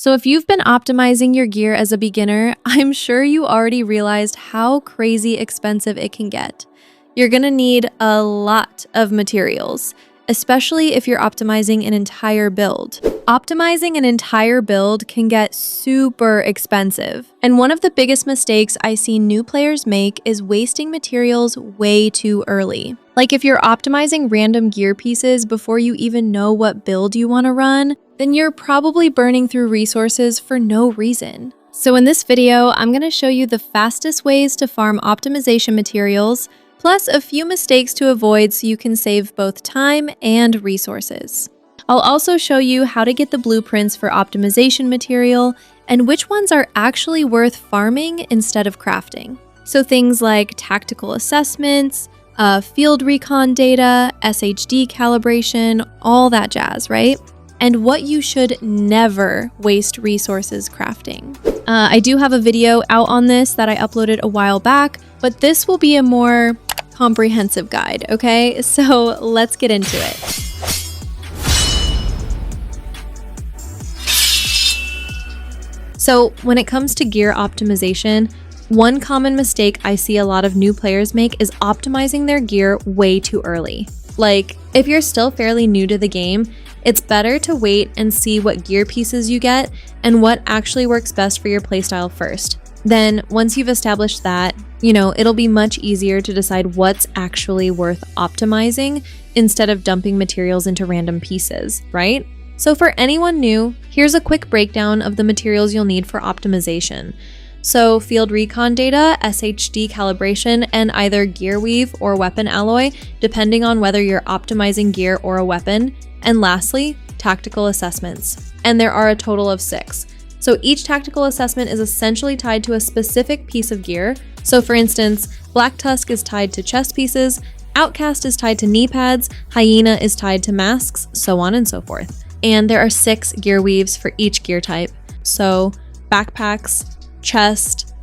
So if you've been optimizing your gear as a beginner, I'm sure you already realized how crazy expensive it can get. You're gonna need a lot of materials, especially if you're optimizing an entire build. Optimizing an entire build can get super expensive. And one of the biggest mistakes I see new players make is wasting materials way too early. Like if you're optimizing random gear pieces before you even know what build you want to run, then you're probably burning through resources for no reason. So in this video, I'm going to show you the fastest ways to farm optimization materials, plus a few mistakes to avoid so you can save both time and resources. I'll also show you how to get the blueprints for optimization material and which ones are actually worth farming instead of crafting. So things like tactical assessments, field recon data, SHD calibration, all that jazz, right? And what you should never waste resources crafting. I do have a video out on this that I uploaded a while back, but this will be a more comprehensive guide, okay? So let's get into it. So when it comes to gear optimization, one common mistake I see a lot of new players make is optimizing their gear way too early. Like, if you're still fairly new to the game, it's better to wait and see what gear pieces you get and what actually works best for your playstyle first. Then, once you've established that, it'll be much easier to decide what's actually worth optimizing instead of dumping materials into random pieces, right? So for anyone new, here's a quick breakdown of the materials you'll need for optimization. So field recon data, SHD calibration, and either gear weave or weapon alloy, depending on whether you're optimizing gear or a weapon. And lastly, tactical assessments. And there are a total of 6. So each tactical assessment is essentially tied to a specific piece of gear. So for instance, Black Tusk is tied to chest pieces, Outcast is tied to knee pads, Hyena is tied to masks, so on and so forth. And there are 6 gear weaves for each gear type. So backpacks, chest,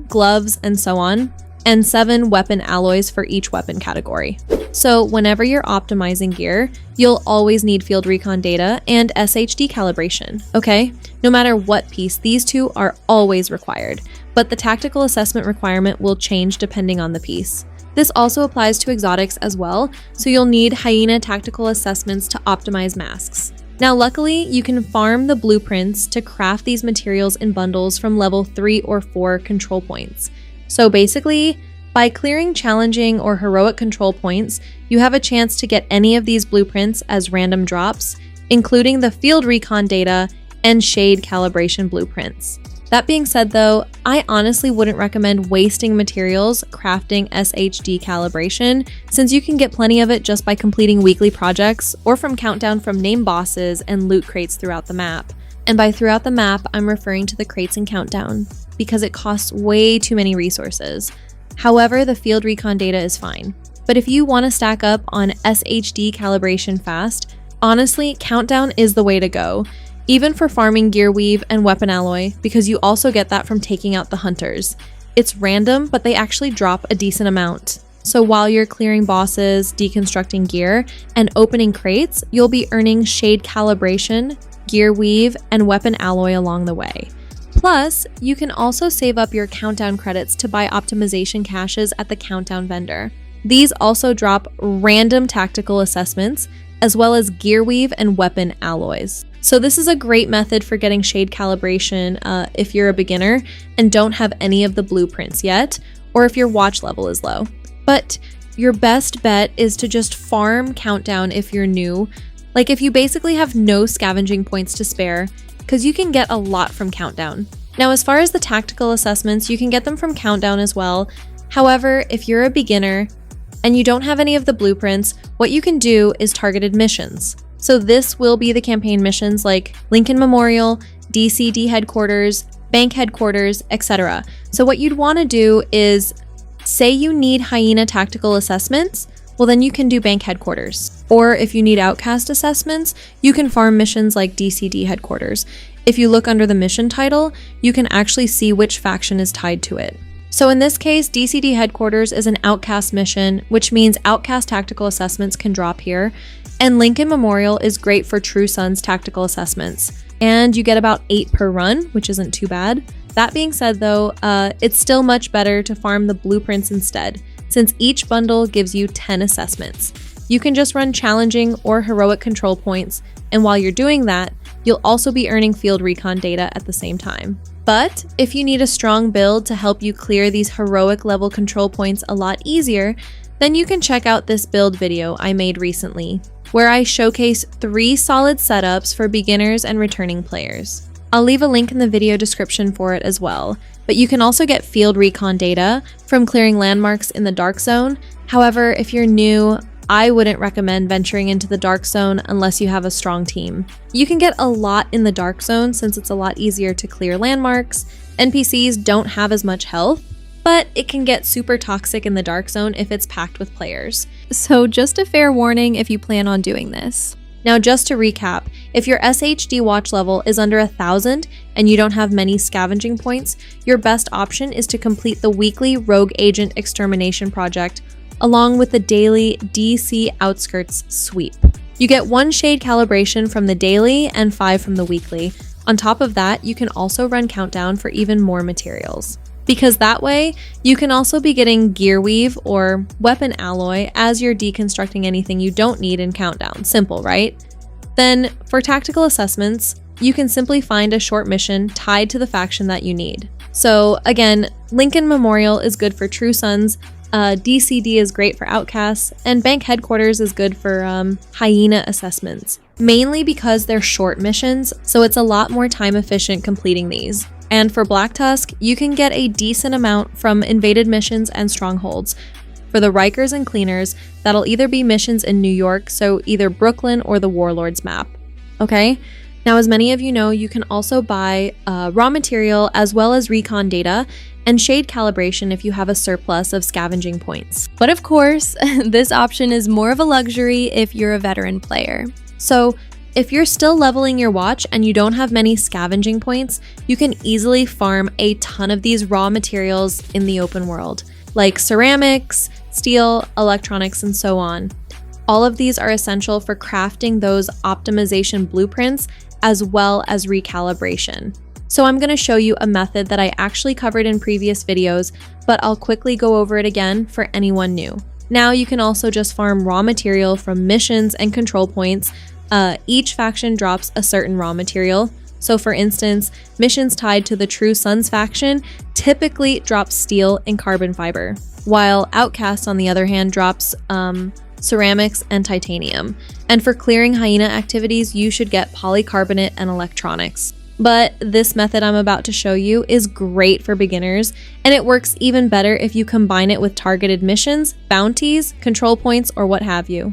gloves, and so on, and 7 weapon alloys for each weapon category. So whenever you're optimizing gear, you'll always need field recon data and SHD calibration, okay? No matter what piece, these 2 are always required, but the tactical assessment requirement will change depending on the piece. This also applies to exotics as well, so you'll need Hyena tactical assessments to optimize masks. Now luckily, you can farm the blueprints to craft these materials in bundles from level 3 or 4 control points. So basically, by clearing challenging or heroic control points, you have a chance to get any of these blueprints as random drops, including the field recon data and shade calibration blueprints. That being said though, I honestly wouldn't recommend wasting materials crafting SHD calibration, since you can get plenty of it just by completing weekly projects or from countdown from named bosses and loot crates throughout the map. And by throughout the map, I'm referring to the crates in countdown, because it costs way too many resources. However, the field recon data is fine. But if you want to stack up on SHD calibration fast, honestly, countdown is the way to go. Even for farming gear weave and weapon alloy, because you also get that from taking out the hunters. It's random, but they actually drop a decent amount. So while you're clearing bosses, deconstructing gear, and opening crates, you'll be earning shade calibration, gear weave, and weapon alloy along the way. Plus, you can also save up your countdown credits to buy optimization caches at the countdown vendor. These also drop random tactical assessments, as well as gear weave and weapon alloys. So this is a great method for getting shade calibration if you're a beginner and don't have any of the blueprints yet, or if your watch level is low. But your best bet is to just farm countdown if you're new, like if you basically have no scavenging points to spare, because you can get a lot from countdown. Now as far as the tactical assessments, you can get them from countdown as well. However, if you're a beginner and you don't have any of the blueprints, what you can do is targeted missions. So this will be the campaign missions like Lincoln Memorial, DCD headquarters, bank headquarters, etc. So what you'd want to do is, say you need Hyena tactical assessments, well then you can do bank headquarters. Or if you need Outcast assessments, you can farm missions like DCD headquarters. If you look under the mission title, you can actually see which faction is tied to it. So in this case, DCD headquarters is an Outcast mission, which means Outcast tactical assessments can drop here. And Lincoln Memorial is great for True Sun's tactical assessments. And you get about 8 per run, which isn't too bad. That being said though, it's still much better to farm the blueprints instead, since each bundle gives you 10 assessments. You can just run challenging or heroic control points, and while you're doing that, you'll also be earning field recon data at the same time. But if you need a strong build to help you clear these heroic level control points a lot easier, then you can check out this build video I made recently, where I showcase 3 solid setups for beginners and returning players. I'll leave a link in the video description for it as well, but you can also get field recon data from clearing landmarks in the Dark Zone. However, if you're new, I wouldn't recommend venturing into the Dark Zone unless you have a strong team. You can get a lot in the Dark Zone since it's a lot easier to clear landmarks. NPCs don't have as much health, but it can get super toxic in the Dark Zone if it's packed with players. So just a fair warning if you plan on doing this. Now just to recap, if your SHD watch level is under 1,000 and you don't have many scavenging points, your best option is to complete the weekly Rogue Agent Extermination project along with the daily DC Outskirts sweep. You get 1 shade calibration from the daily and 5 from the weekly. On top of that, you can also run countdown for even more materials. Because that way, you can also be getting gear weave or weapon alloy as you're deconstructing anything you don't need in countdown. Simple, right? Then, for tactical assessments, you can simply find a short mission tied to the faction that you need. So again, Lincoln Memorial is good for True Sons, DCD is great for Outcasts, and Bank Headquarters is good for Hyena assessments. Mainly because they're short missions, so it's a lot more time efficient completing these. And for Black Tusk, you can get a decent amount from invaded missions and strongholds. For the Rikers and Cleaners, that'll either be missions in New York, so either Brooklyn or the Warlords map. Okay? Now, as many of you know, you can also buy raw material as well as recon data and shade calibration if you have a surplus of scavenging points. But of course, this option is more of a luxury if you're a veteran player. So if you're still leveling your watch and you don't have many scavenging points, you can easily farm a ton of these raw materials in the open world, like ceramics, steel, electronics, and so on. All of these are essential for crafting those optimization blueprints as well as recalibration. So I'm going to show you a method that I actually covered in previous videos, but I'll quickly go over it again for anyone new. Now you can also just farm raw material from missions and control points. Each faction drops a certain raw material. So for instance, missions tied to the True Sons faction typically drop steel and carbon fiber, while Outcast on the other hand drops ceramics and titanium. And for clearing hyena activities, you should get polycarbonate and electronics. But this method I'm about to show you is great for beginners, and it works even better if you combine it with targeted missions, bounties, control points, or what have you.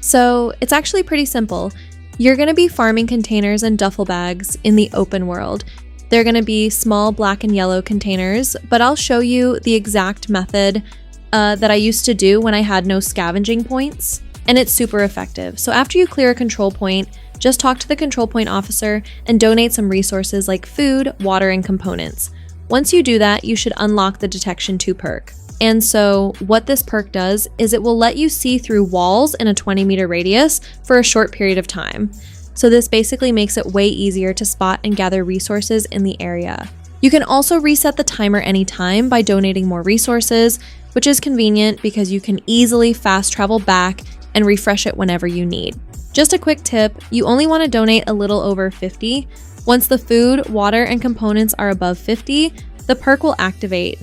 So it's actually pretty simple. You're going to be farming containers and duffel bags in the open world. They're going to be small black and yellow containers, but I'll show you the exact method that I used to do when I had no scavenging points, and it's super effective. So after you clear a control point, just talk to the control point officer and donate some resources like food, water, and components. Once you do that, you should unlock the Detection 2 perk. And so what this perk does is it will let you see through walls in a 20-meter radius for a short period of time. So this basically makes it way easier to spot and gather resources in the area. You can also reset the timer anytime by donating more resources, which is convenient because you can easily fast travel back and refresh it whenever you need. Just a quick tip, you only want to donate a little over 50. Once the food, water, and components are above 50, the perk will activate.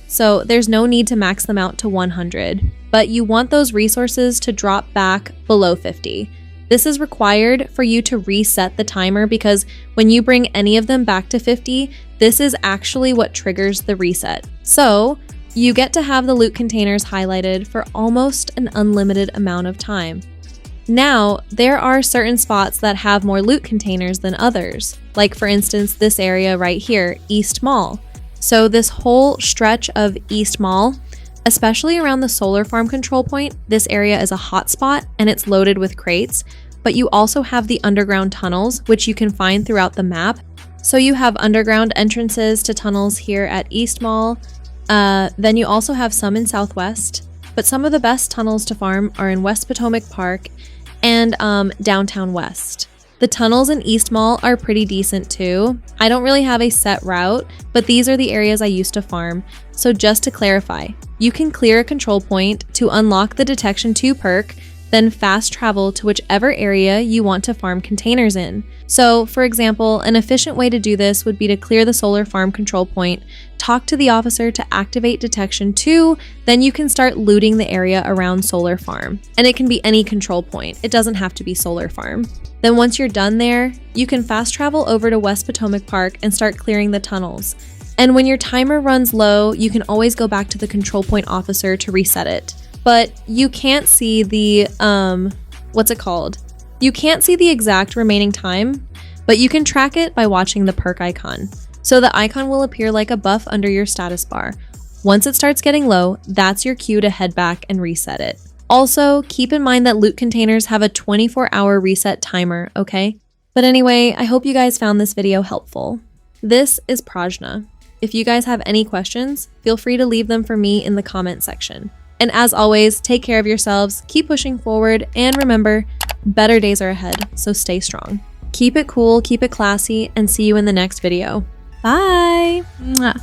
So there's no need to max them out to 100, but you want those resources to drop back below 50. This is required for you to reset the timer because when you bring any of them back to 50, this is actually what triggers the reset. So you get to have the loot containers highlighted for almost an unlimited amount of time. Now, there are certain spots that have more loot containers than others, like for instance this area right here, East Mall. So this whole stretch of East Mall, especially around the solar farm control point, this area is a hotspot and it's loaded with crates, but you also have the underground tunnels, which you can find throughout the map. So you have underground entrances to tunnels here at East Mall, then you also have some in Southwest, but some of the best tunnels to farm are in West Potomac Park and downtown west. The tunnels in East Mall are pretty decent too. I don't really have a set route, but these are the areas I used to farm. So just to clarify, you can clear a control point to unlock the Detection 2 perk, then fast travel to whichever area you want to farm containers in. So for example, an efficient way to do this would be to clear the solar farm control point, talk to the officer to activate Detection 2, then you can start looting the area around solar farm. And it can be any control point, it doesn't have to be solar farm. Then once you're done there, you can fast travel over to West Potomac Park and start clearing the tunnels. And when your timer runs low, you can always go back to the control point officer to reset it. But you can't see the, what's it called? You can't see the exact remaining time, but you can track it by watching the perk icon. So the icon will appear like a buff under your status bar. Once it starts getting low, that's your cue to head back and reset it. Also, keep in mind that loot containers have a 24-hour reset timer, okay? But anyway, I hope you guys found this video helpful. This is Prajna. If you guys have any questions, feel free to leave them for me in the comment section. And as always, take care of yourselves, keep pushing forward, and remember, better days are ahead, so stay strong. Keep it cool, keep it classy, and see you in the next video. Bye! Mwah.